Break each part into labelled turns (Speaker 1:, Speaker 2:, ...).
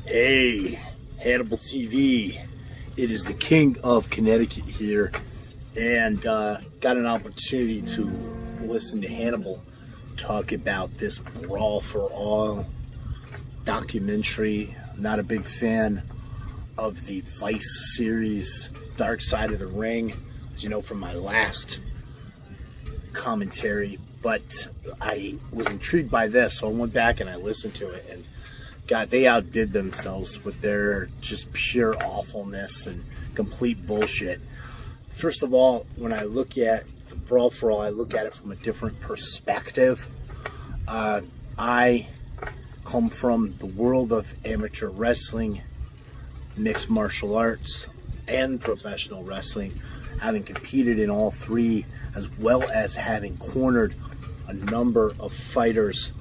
Speaker 1: Hey, Hannibal TV. It is the king of Connecticut here, and got an opportunity to listen to Hannibal talk about this Brawl for All documentary. Not a big fan of the Vice series Dark Side of the Ring, as you know from my last commentary, but I was intrigued by this, so I went back and I listened to it, and God, they outdid themselves with their just pure awfulness and complete bullshit. First of all, when I look at the Brawl for All, I look at it from a different perspective. I come from the world of amateur wrestling, mixed martial arts, and professional wrestling, having competed in all three, as well as having cornered a number of fighters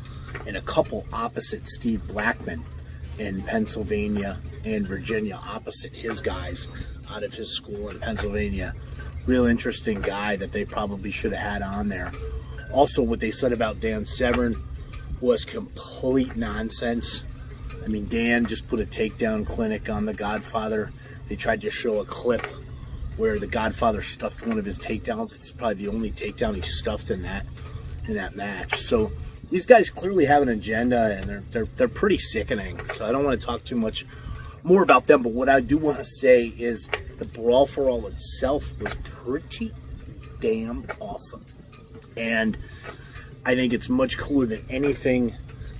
Speaker 1: and a couple opposite Steve Blackman in Pennsylvania and Virginia, opposite his guys out of his school in Pennsylvania. Real interesting guy that they probably should have had on there. Also, what they said about Dan Severn was complete nonsense. I mean, Dan just put a takedown clinic on The Godfather. They tried to show a clip where The Godfather stuffed one of his takedowns. It's probably the only takedown he stuffed in that match. So these guys clearly have an agenda, and they're pretty sickening. So I don't want to talk too much more about them, but what I do want to say is the Brawl for All itself was pretty damn awesome. And I think it's much cooler than anything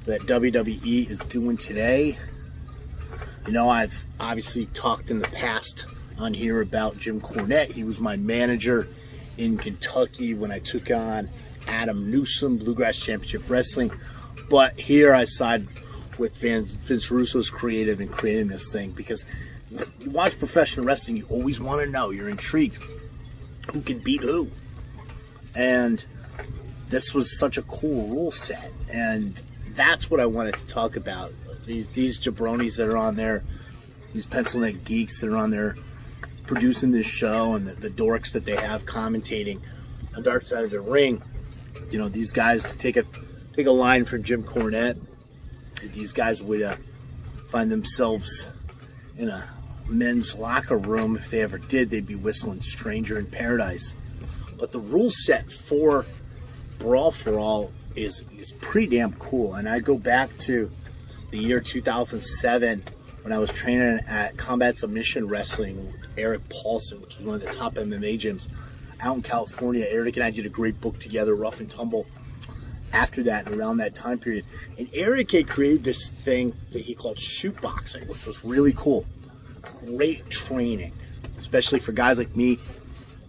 Speaker 1: that WWE is doing today. You know, I've obviously talked in the past on here about Jim Cornette. He was my manager in Kentucky when I took on Adam Newsom, Bluegrass Championship Wrestling. But here I side with Vince Russo's creative in creating this thing, because you watch professional wrestling, you always want to know, you're intrigued, who can beat who. And this was such a cool rule set, and that's what I wanted to talk about. These jabronis that are on there, these pencil neck geeks that are on there producing this show, and the dorks that they have commentating on Dark Side of the Ring. You know, these guys, to take a line from Jim Cornette, these guys would find themselves in a men's locker room. If they ever did, they'd be whistling Stranger in Paradise. But the rule set for Brawl for All is pretty damn cool. And I go back to the year 2007 when I was training at Combat Submission Wrestling with Eric Paulson, which was one of the top MMA gyms out in California. Eric and I did a great book together, Rough and Tumble, after that and around that time period. And Eric had created this thing that he called shoot boxing, which was really cool. Great training, especially for guys like me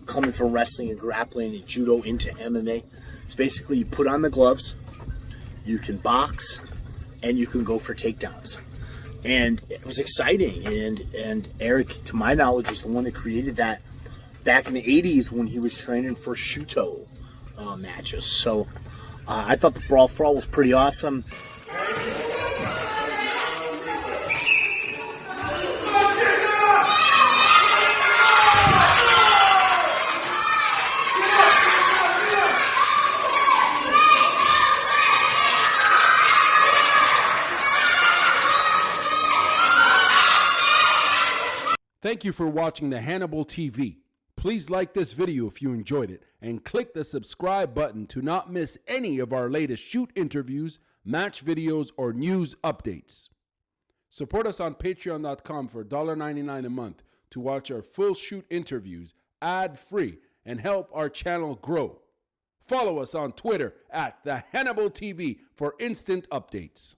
Speaker 1: coming from wrestling and grappling and judo into MMA. It's basically you put on the gloves, you can box, and you can go for takedowns. And it was exciting. And Eric, to my knowledge, was the one that created that back in the 80s when he was training for Shuto matches. So I thought the Brawl for All was pretty awesome.
Speaker 2: Thank you for watching the Hannibal TV. Please like this video if you enjoyed it, and click the subscribe button to not miss any of our latest shoot interviews, match videos, or news updates. Support us on patreon.com for $1.99 a month to watch our full shoot interviews ad-free and help our channel grow. Follow us on Twitter at the Hannibal TV for instant updates.